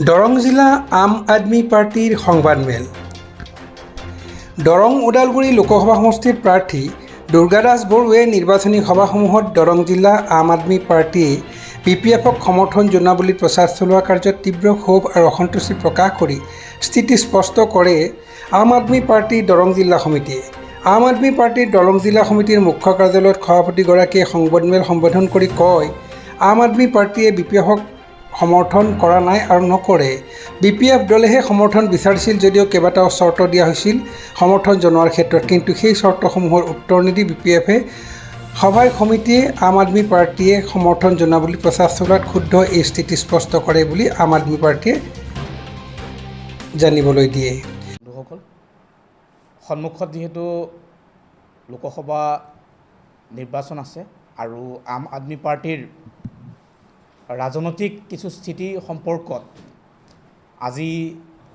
দৰং জিলা আম আদমি পাৰ্টিৰ সংবাদমেল। দৰং ওদালগুৰি লোকসভা সমষ্টিৰ প্ৰাৰ্থী দুৰ্গাদাস বড়োৱে নিৰ্বাচনী সভাসমূহত দৰং জিলা আম আদমি পাৰ্টীয়ে BPFক সমৰ্থন জনোৱা বুলি প্ৰচাৰ চলোৱা কাৰ্যত তীব্ৰ ক্ষোভ আৰু অসন্তুষ্টি প্ৰকাশ কৰি স্থিতি স্পষ্ট কৰে আম আদমি পাৰ্টীৰ দৰং জিলা সমিতিয়ে। আম আদমি পাৰ্টীৰ দৰং জিলা সমিতিৰ মুখ্য কাৰ্যালয়ত সভাপতিগৰাকীয়ে সংবাদমেল সম্বোধন কৰি কয়, আম আদমি পাৰ্টীয়ে BPFক সমৰ্থন কৰা নাই আৰু নকৰে। BPF দলেহে সমৰ্থন বিচাৰিছিল যদিও কেইবাটাও চৰ্ত দিয়া হৈছিল সমৰ্থন জনোৱাৰ ক্ষেত্ৰত, কিন্তু সেই চৰ্তসমূহৰ উত্তৰ নিদি BPFে সভাই সমিতিয়ে আম আদমি পাৰ্টীয়ে সমৰ্থন জনোৱা বুলি প্ৰচাৰ চলোৱাত ক্ষুব্ধ এই স্থিতি স্পষ্ট কৰে বুলি আম আদমি পাৰ্টীয়ে জানিবলৈ দিয়ে। বন্ধুসকল, সন্মুখত যিহেতু লোকসভা নিৰ্বাচন আছে আৰু আম আদমি পাৰ্টীৰ ৰাজনৈতিক কিছু স্থিতি সম্পৰ্কত আজি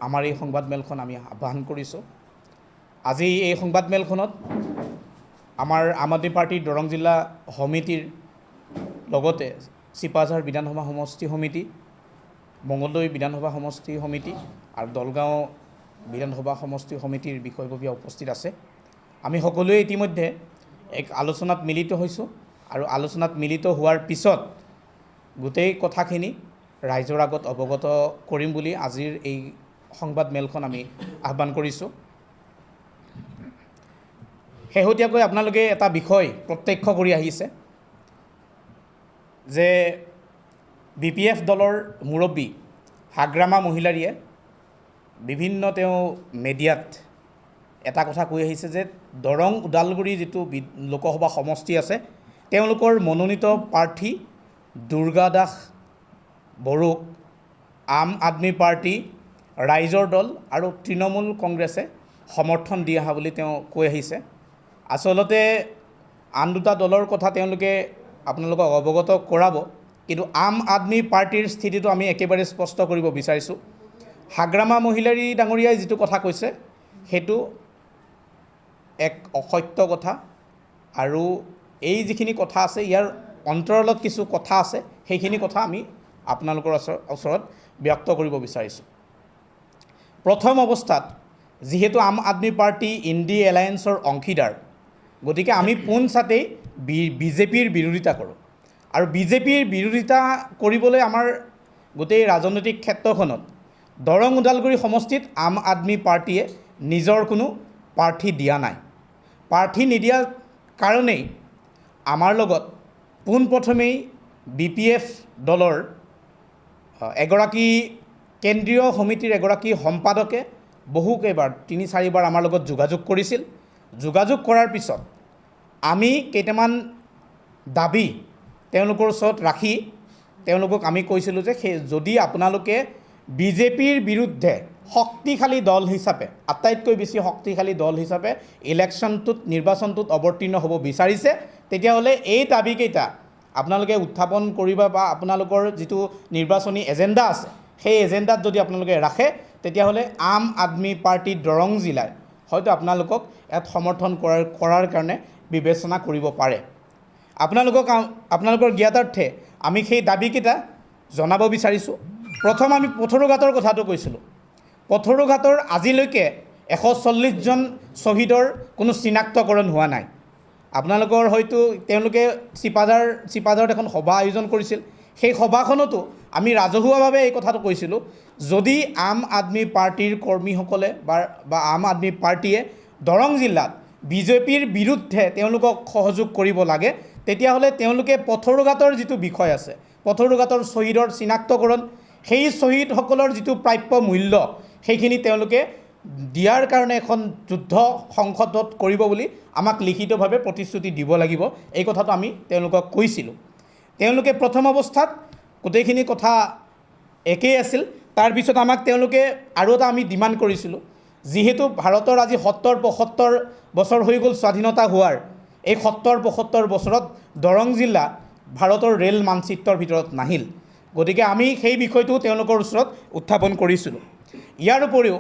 আমাৰ এই সংবাদমেলখন আমি আহ্বান কৰিছোঁ। আজি এই সংবাদমেলখনত আমাৰ আম আদমি পাৰ্টীৰ দৰং জিলা সমিতিৰ লগতে চিপাঝাৰ বিধানসভা সমষ্টি সমিতি, মঙলদৈ বিধানসভা সমষ্টি সমিতি আৰু দলগাঁও বিধানসভা সমষ্টি সমিতিৰ বিষয়ববীয়া উপস্থিত আছে। আমি সকলোৱে ইতিমধ্যে এক আলোচনাত মিলিত হৈছোঁ আৰু আলোচনাত মিলিত হোৱাৰ পিছত গোটেই কথাখিনি ৰাইজৰ আগত অৱগত কৰিম বুলি আজিৰ এই সংবাদমেলখন আমি আহ্বান কৰিছোঁ। শেহতীয়াকৈ আপোনালোকে এটা বিষয় প্ৰত্যক্ষ কৰি আহিছে যে BPF দলৰ মুৰব্বী হাগ্ৰামা মহিলাৰীয়ে বিভিন্ন তেওঁ মিডিয়াত এটা কথা কৈ আহিছে যে দৰং ওদালগুৰি যিটো লোকসভা সমষ্টি আছে তেওঁলোকৰ মনোনীত প্ৰাৰ্থী দুৰ্গাদাস বড়োক আম আদমি পাৰ্টি, ৰাইজৰ দল আৰু তৃণমূল কংগ্ৰেছে সমৰ্থন দি অহা বুলি তেওঁ কৈ আহিছে। আচলতে আন দুটা দলৰ কথা তেওঁলোকে আপোনালোকক অৱগত কৰাব, কিন্তু আম আদমি পাৰ্টিৰ স্থিতিটো আমি একেবাৰে স্পষ্ট কৰিব বিচাৰিছোঁ। হাগ্ৰামা মহিলাৰী ডাঙৰীয়াই যিটো কথা কৈছে সেইটো এক অসত্য কথা আৰু এই যিখিনি কথা আছে ইয়াৰ অন্তৰালত কিছু কথা আছে, সেইখিনি কথা আমি আপোনালোকৰ ওচৰত ব্যক্ত কৰিব বিচাৰিছোঁ। প্ৰথম অৱস্থাত যিহেতু আম আদমি পাৰ্টি ইণ্ডি এলায়েন্সৰ অংশীদাৰ, গতিকে আমি পোনচাতেই BJPৰ বিৰোধিতা কৰোঁ আৰু BJPৰ বিৰোধিতা কৰিবলৈ আমাৰ গোটেই ৰাজনৈতিক ক্ষেত্ৰখনত দৰং ওদালগুৰি সমষ্টিত আম আদমি পাৰ্টিয়ে নিজৰ কোনো প্ৰাৰ্থী দিয়া নাই। প্ৰাৰ্থী নিদিয়াৰ কাৰণেই আমাৰ লগত পোনপ্ৰথমেই BPF দলৰ এগৰাকী কেন্দ্ৰীয় সমিতিৰ এগৰাকী সম্পাদকে বহুকেইবাৰ ৩-৪বাৰ আমাৰ লগত যোগাযোগ কৰিছিল। যোগাযোগ কৰাৰ পিছত আমি কেইটামান দাবী তেওঁলোকৰ ওচৰত ৰাখি তেওঁলোকক আমি কৈছিলোঁ যে যদি আপোনালোকে BJPৰ বিৰুদ্ধে শক্তিশালী দল হিচাপে, আটাইতকৈ বেছি শক্তিশালী দল হিচাপে নিৰ্বাচনটোত অৱতীৰ্ণ হ'ব বিচাৰিছে, তেতিয়াহ'লে এই দাবীকেইটা আপোনালোকে উত্থাপন কৰিবা বা আপোনালোকৰ যিটো নিৰ্বাচনী এজেণ্ডা আছে সেই এজেণ্ডাত যদি আপোনালোকে ৰাখে, তেতিয়াহ'লে আম আদমি পাৰ্টি দৰং জিলাই হয়তো আপোনালোকক ইয়াত সমৰ্থন কৰাৰ কাৰণে বিবেচনা কৰিব পাৰে। আপোনালোকৰ জ্ঞাতাৰ্থে আমি সেই দাবীকেইটা জনাব বিচাৰিছোঁ। প্ৰথম আমি পথৰুঘাটৰ কথাটো কৈছিলোঁ। পথৰুঘাটৰ আজিলৈকে 140জন শ্বহীদৰ কোনো চিনাক্তকৰণ হোৱা নাই। আপোনালোকৰ হয়তো তেওঁলোকে চিপাঝাৰত এখন সভা আয়োজন কৰিছিল, সেই সভাখনতো আমি ৰাজহুৱাভাৱে এই কথাটো কৈছিলোঁ, যদি আম আদমি পাৰ্টিৰ কৰ্মীসকলে বা আম আদমি পাৰ্টিয়ে দৰং জিলাত BJPৰ বিৰুদ্ধে তেওঁলোকক সহযোগ কৰিব লাগে, তেতিয়াহ'লে তেওঁলোকে পথৰুঘাটৰ যিটো বিষয় আছে, পথৰুঘাটৰ শ্বহীদৰ চিনাক্তকৰণ, সেই শ্বহীদসকলৰ যিটো প্ৰাপ্য মূল্য সেইখিনি তেওঁলোকে দিয়াৰ কাৰণে এখন যুদ্ধ সংসদত কৰিব বুলি আমাক লিখিতভাৱে প্ৰতিশ্ৰুতি দিব লাগিব। এই কথাটো আমি তেওঁলোকক কৈছিলোঁ। তেওঁলোকে প্ৰথম অৱস্থাত গোটেইখিনি কথা একেই আছিল। তাৰপিছত আমাক তেওঁলোকে আৰু এটা আমি ডিমাণ্ড কৰিছিলোঁ, যিহেতু ভাৰতৰ আজি 70-75 বছৰ হৈ গ'ল স্বাধীনতা হোৱাৰ, এই 70-75 বছৰত দৰং জিলা ভাৰতৰ ৰেল মানচিত্ৰৰ ভিতৰত নাহিল। গতিকে আমি সেই বিষয়টো তেওঁলোকৰ ওচৰত উত্থাপন কৰিছিলোঁ। ইয়াৰ উপৰিও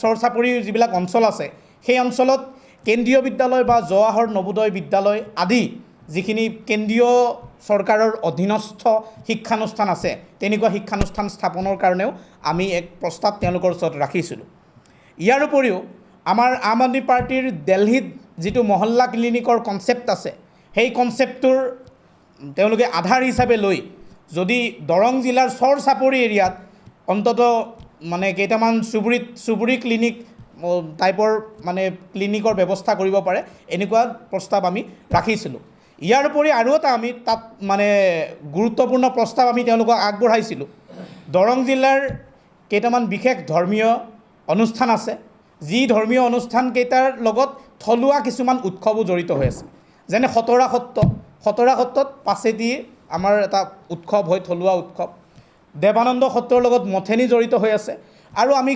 চৰ চাপৰি যিবিলাক অঞ্চল আছে সেই অঞ্চলত কেন্দ্ৰীয় বিদ্যালয় বা জৱাহৰ নবোদয় বিদ্যালয় আদি যিখিনি কেন্দ্ৰীয় চৰকাৰৰ অধীনস্থ শিক্ষানুষ্ঠান আছে তেনেকুৱা শিক্ষানুষ্ঠান স্থাপনৰ কাৰণেও আমি এক প্ৰস্তাৱ তেওঁলোকৰ ওচৰত ৰাখিছিলোঁ। ইয়াৰ উপৰিও আমাৰ আম আদমি পাৰ্টিৰ দিল্লীত যিটো মহল্লা ক্লিনিকৰ কনচেপ্ট আছে সেই কনচেপ্টটোৰ তেওঁলোকে আধাৰ হিচাপে লৈ যদি দৰং জিলাৰ চৰ চাপৰি এৰিয়াত অন্ততঃ মানে কেইটামান চুবুৰী ক্লিনিক টাইপৰ মানে ক্লিনিকৰ ব্যৱস্থা কৰিব পাৰে এনেকুৱা প্ৰস্তাৱ আমি ৰাখিছিলোঁ। ইয়াৰ উপৰি আৰু এটা আমি তাত মানে গুৰুত্বপূৰ্ণ প্ৰস্তাৱ আমি তেওঁলোকক আগবঢ়াইছিলোঁ। দৰং জিলাৰ কেইটামান বিশেষ ধৰ্মীয় অনুষ্ঠান আছে যি ধৰ্মীয় অনুষ্ঠানকেইটাৰ লগত থলুৱা কিছুমান উৎসৱো জড়িত হৈ আছে, যেনে খতৰা সত্ৰত পাছেদি আমাৰ এটা উৎসৱ হয়, থলুৱা উৎসৱ। দেৱানন্দ সত্ৰৰ লগত মথেনী জড়িত হৈ আছে আৰু আমি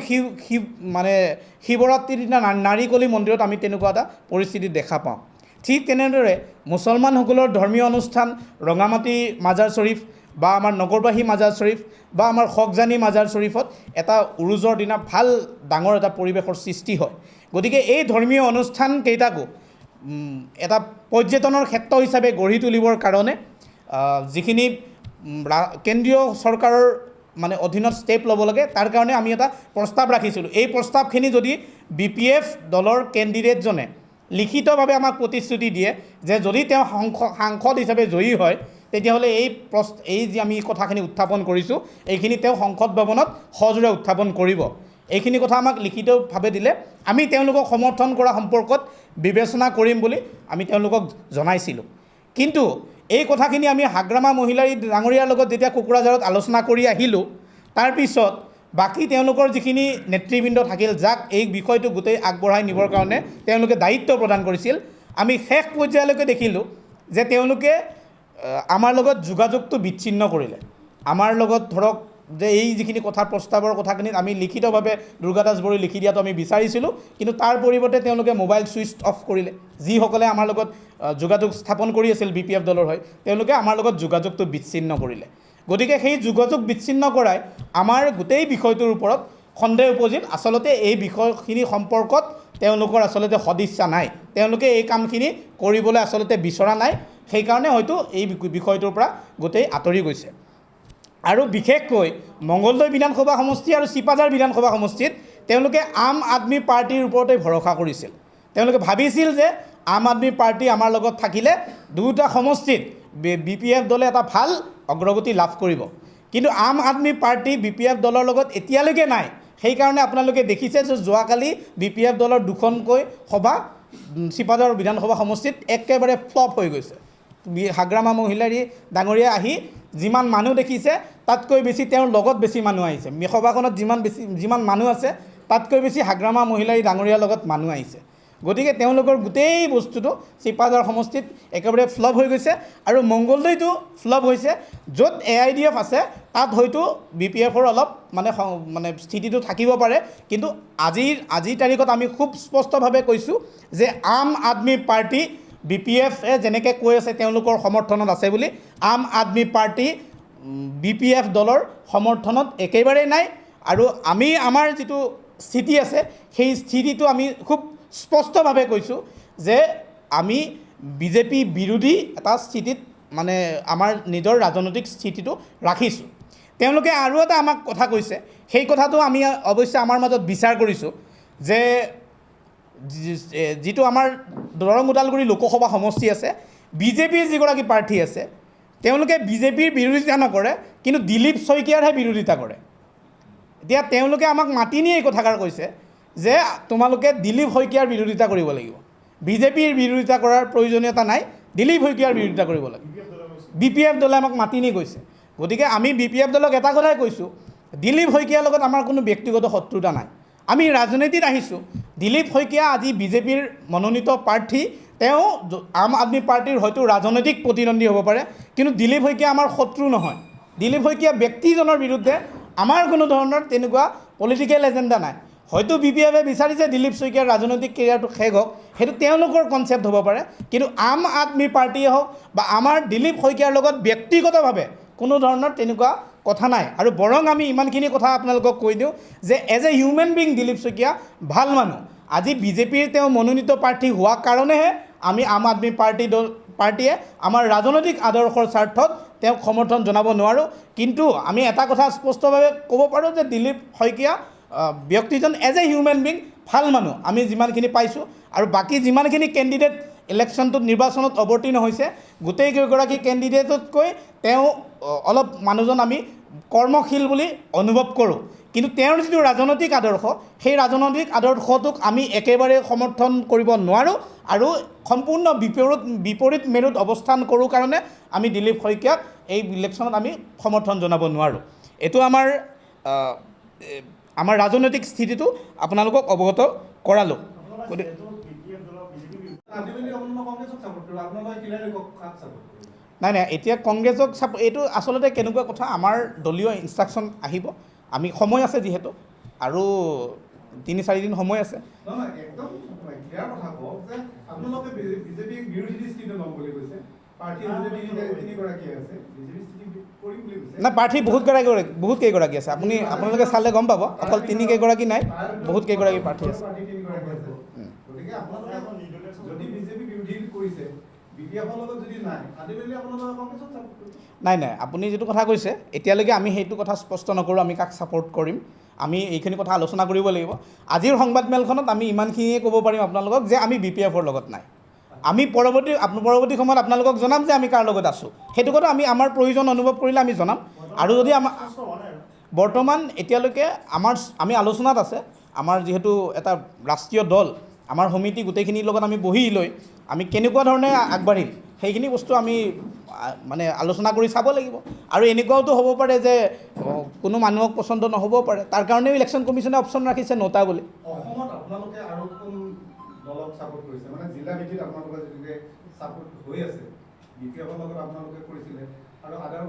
শিৱৰাত্ৰিৰ দিনা নাৰিকলি মন্দিৰত আমি তেনেকুৱা এটা পৰিস্থিতি দেখা পাওঁ। ঠিক তেনেদৰে মুছলমানসকলৰ ধৰ্মীয় অনুষ্ঠান ৰঙামাটি মাজাৰ শ্বৰীফ বা আমাৰ নগৰবাহী মাজাৰ শ্বৰীফ বা আমাৰ খগজানী মাজাৰ শ্বৰীফত এটা উৰুজৰ দিনা ভাল ডাঙৰ এটা পৰিৱেশৰ সৃষ্টি হয়। গতিকে এই ধৰ্মীয় অনুষ্ঠানকেইটাকো এটা পৰ্যটনৰ ক্ষেত্ৰ হিচাপে গঢ়ি তুলিবৰ কাৰণে যিখিনি কেন্দ্ৰীয় চৰকাৰৰ মানে অধীনত ষ্টেপ ল'ব লাগে তাৰ কাৰণে আমি এটা প্ৰস্তাৱ ৰাখিছিলোঁ। এই প্ৰস্তাৱখিনি যদি BPF দলৰ কেণ্ডিডেটজনে লিখিতভাৱে আমাক প্ৰতিশ্ৰুতি দিয়ে যে যদি তেওঁ সাংসদ হিচাপে জয়ী হয় তেতিয়াহ'লে এই যে আমি কথাখিনি উত্থাপন কৰিছোঁ এইখিনি তেওঁ সংসদ ভৱনত সজোৰে উত্থাপন কৰিব, এইখিনি কথা আমাক লিখিতভাৱে দিলে আমি তেওঁলোকক সমৰ্থন কৰা সম্পৰ্কত বিবেচনা কৰিম বুলি আমি তেওঁলোকক জনাইছিলোঁ। কিন্তু এই কথাখিনি আমি হাগ্ৰামা মহিলাৰী ডাঙৰীয়াৰ লগত যেতিয়া কোকৰাঝাৰত আলোচনা কৰি আহিলোঁ তাৰপিছত বাকী তেওঁলোকৰ যিখিনি নেতৃবৃন্দ থাকিল যাক এই বিষয়টো গোটেই আগবঢ়াই নিবৰ কাৰণে তেওঁলোকে দায়িত্ব প্ৰদান কৰিছিল, আমি শেষ পৰ্যায়লৈকে দেখিলোঁ যে তেওঁলোকে আমাৰ লগত যোগাযোগটো বিচ্ছিন্ন কৰিলে। আমাৰ লগত ধৰক যে এই যিখিনি প্ৰস্তাৱৰ কথাখিনিত আমি লিখিতভাৱে দুৰ্গাদাস বড়োই লিখি দিয়াটো আমি বিচাৰিছিলোঁ, কিন্তু তাৰ পৰিৱৰ্তে তেওঁলোকে মোবাইল ছুইচ অফ কৰিলে। যিসকলে আমাৰ লগত যোগাযোগ স্থাপন কৰি আছিল BPF দলৰ হৈ তেওঁলোকে আমাৰ লগত যোগাযোগটো বিচ্ছিন্ন কৰিলে। গতিকে সেই যোগাযোগ বিচ্ছিন্ন কৰাই আমাৰ গোটেই বিষয়টোৰ ওপৰত সন্দেহ উপজিল। আচলতে এই বিষয়খিনি সম্পৰ্কত তেওঁলোকৰ আচলতে সদিচ্ছা নাই, তেওঁলোকে এই কামখিনি কৰিবলৈ আচলতে বিচৰা নাই, সেইকাৰণে হয়তো এই বিষয়টোৰ পৰা গোটেই আঁতৰি গৈছে। আৰু বিশেষকৈ মংগলদৈ বিধানসভা সমষ্টি আৰু চিপাঝাৰ বিধানসভা সমষ্টিত তেওঁলোকে আম আদমি পাৰ্টিৰ ওপৰতে ভৰসা কৰিছিল। তেওঁলোকে ভাবিছিল যে আম আদমি পাৰ্টি আমাৰ লগত থাকিলে দুটা সমষ্টিত BPF দলে এটা ভাল অগ্ৰগতি লাভ কৰিব, কিন্তু আম আদমি পাৰ্টি BPF দলৰ লগত এতিয়ালৈকে নাই। সেইকাৰণে আপোনালোকে দেখিছে যে যোৱাকালি BPF দলৰ দুখনকৈ সভা চিপাঝাৰ বিধানসভা সমষ্টিত একেবাৰে ফ্লপ হৈ গৈছে। হাগ্ৰামা মহিলাৰী ডাঙৰীয়া আহি যিমান মানুহ দেখিছে তাতকৈ বেছি তেওঁৰ লগত বেছি মানুহ আহিছে। সভাখনত যিমান মানুহ আছে তাতকৈ বেছি হাগ্ৰামা মহিলাৰী ডাঙৰীয়াৰ লগত মানুহ আহিছে। গতিকে তেওঁলোকৰ গোটেই বস্তুটো চিপাঝাৰ সমষ্টিত একেবাৰে ফ্লপ হৈ গৈছে আৰু মংগলদৈটো ফ্লপ হৈছে। য'ত AIDF আছে তাত হয়তো BPFৰ অলপ মানে স্থিতিটো থাকিব পাৰে, কিন্তু আজিৰ তাৰিখত আমি খুব স্পষ্টভাৱে কৈছোঁ যে আম আদমি পাৰ্টি BPFে যেনেকৈ কৈ আছে তেওঁলোকৰ সমৰ্থনত আছে বুলি, আম আদমি পাৰ্টি BPF দলৰ সমৰ্থনত একেবাৰেই নাই। আৰু আমি আমাৰ যিটো স্থিতি আছে সেই স্থিতিটো আমি খুব স্পষ্টভাৱে কৈছোঁ যে আমি BJP বিৰোধী এটা স্থিতিত মানে আমাৰ নিজৰ ৰাজনৈতিক স্থিতিটো ৰাখিছোঁ। তেওঁলোকে আৰু এটা আমাক কথা কৈছে, সেই কথাটো আমি অৱশ্যে আমাৰ মাজত বিচাৰ কৰিছোঁ যে যিটো আমাৰ দৰং ওদালগুৰি লোকসভা সমষ্টি আছে BJPৰ যিগৰাকী প্ৰাৰ্থী আছে তেওঁলোকে BJPৰ বিৰোধিতা নকৰে, কিন্তু দিলীপ শইকীয়াৰহে বিৰোধিতা কৰে। এতিয়া তেওঁলোকে আমাক মাতি নি এই কথাষাৰ কৈছে যে তোমালোকে দিলীপ শইকীয়াৰ বিৰোধিতা কৰিব লাগিব, BJPৰ বিৰোধিতা কৰাৰ প্ৰয়োজনীয়তা নাই, দিলীপ শইকীয়াৰ বিৰোধিতা কৰিব লাগে। BPF দলে আমাক মাতি নি কৈছে। গতিকে আমি BPF দলক এটা কথাই কৈছোঁ, দিলীপ শইকীয়াৰ লগত আমাৰ কোনো ব্যক্তিগত শত্ৰুতা নাই, আমি ৰাজনীতিত আহিছোঁ। দিলীপ শইকীয়া আজি BJPৰ মনোনীত প্ৰাৰ্থী, তেওঁ আম আদমি পাৰ্টিৰ হয়তো ৰাজনৈতিক প্ৰতিদ্বন্দ্বী হ'ব পাৰে, কিন্তু দিলীপ শইকীয়া আমাৰ শত্ৰু নহয়। দিলীপ শইকীয়া ব্যক্তিজনৰ বিৰুদ্ধে আমাৰ কোনো ধৰণৰ তেনেকুৱা পলিটিকেল এজেণ্ডা নাই। হয়তো BPFে বিচাৰিছে দিলীপ শইকীয়াৰ ৰাজনৈতিক কেৰিয়াৰটো শেষ হওক, সেইটো তেওঁলোকৰ কনচেপ্ট হ'ব পাৰে, কিন্তু আম আদমি পাৰ্টিয়ে হওক বা আমাৰ দিলীপ শইকীয়াৰ লগত ব্যক্তিগতভাৱে কোনো ধৰণৰ তেনেকুৱা কথা নাই। আৰু বৰং আমি ইমানখিনি কথা আপোনালোকক কৈ দিওঁ যে as a human being Dilip Saikia ভাল মানুহ। আজি BJPৰ তেওঁ মনোনীত প্ৰাৰ্থী হোৱাৰ কাৰণেহে আমি আম আদমি পাৰ্টীয়ে আমাৰ ৰাজনৈতিক আদৰ্শৰ স্বাৰ্থত তেওঁক সমৰ্থন জনাব নোৱাৰোঁ কিন্তু আমি এটা কথা স্পষ্টভাৱে ক'ব পাৰোঁ যে দিলীপ শইকীয়া ব্যক্তিজন এজ এ হিউমেন বিং ভাল মানুহ আমি যিমানখিনি পাইছোঁ আৰু বাকী যিমানখিনি কেণ্ডিডেট ইলেকশ্যনটোত নিৰ্বাচনত অৱতীৰ্ণ হৈছে গোটেইকেইগৰাকী কেণ্ডিডেটতকৈ তেওঁ অলপ মানুহজন আমি কৰ্মশীল বুলি অনুভৱ কৰোঁ কিন্তু তেওঁৰ যিটো ৰাজনৈতিক আদৰ্শ সেই ৰাজনৈতিক আদৰ্শটোক আমি একেবাৰে সমৰ্থন কৰিব নোৱাৰোঁ আৰু সম্পূৰ্ণ বিপৰীত মেৰুত অৱস্থান কৰোঁ কাৰণে আমি দিলীপ শইকীয়াক এই ইলেকশ্যনত আমি সমৰ্থন জনাব নোৱাৰোঁ এইটো আমাৰ ৰাজনৈতিক স্থিতিটো আপোনালোকক অৱগত কৰালোঁ নাই এতিয়া কংগ্ৰেছক এইটো আচলতে কেনেকুৱা কথা আমাৰ দলীয় ইনষ্ট্ৰাকশ্যন আহিব আমি সময় আছে যিহেতু আৰু 3-4 দিন সময় আছে না প্ৰাৰ্থী বহুত কেইগৰাকী আছে আপোনালোকে চালে গম পাব অকল 3 কেইগৰাকী নাই বহুত কেইগৰাকী প্ৰাৰ্থী আছে নাই আপুনি যিটো কথা কৈছে এতিয়ালৈকে আমি সেইটো কথা স্পষ্ট নকৰোঁ আমি কাক ছাপোৰ্ট কৰিম আমি এইখিনি কথা আলোচনা কৰিব লাগিব আজিৰ সংবাদমেলখনত আমি ইমানখিনিয়ে ক'ব পাৰিম আপোনালোকক যে আমি BPFৰ লগত নাই আমি পৰৱৰ্তী সময়ত আপোনালোকক জনাম যে আমি কাৰ লগত আছোঁ সেইটো কথা আমাৰ প্ৰয়োজন অনুভৱ কৰিলে আমি জনাম আৰু যদি বৰ্তমান এতিয়ালৈকে আমি আলোচনাত আছে আমাৰ যিহেতু এটা ৰাষ্ট্ৰীয় দল আমাৰ সমিতি গোটেইখিনিৰ লগত আমি বহি লৈ আমি কেনেকুৱা ধৰণে আগবাঢ়িম সেইখিনি বস্তু আমি মানে আলোচনা কৰি চাব লাগিব আৰু এনেকুৱাওতো হ'ব পাৰে যে কোনো মানুহক পচন্দ নহ'ব পাৰে তাৰ কাৰণেও ইলেকশ্যন কমিশ্যনে অপশ্যন ৰাখিছে 9টা বুলি অসমত আপোনালোকে আৰু কোন দলক ছাপোৰ্ট কৰিছে মানে জিলা ভিত্তিত আপোনালোকে যেনেকৈ ছাপোৰ্ট হৈ আছে BPFৰ লগত আপোনালোকে কৰিছিলে আৰু আদাৰ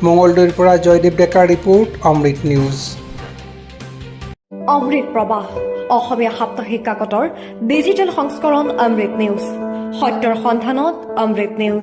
মঙলদৈৰ পৰা জয়দেৱ ডেকাৰ ৰিপৰ্ট অমৃত নিউজ অমৃত প্ৰবাহ অসমীয়া সাপ্তাহিক কাকতৰ ডিজিটেল সংস্কৰণ অমৃত নিউজ সত্যৰ সন্ধানত অমৃত নিউজ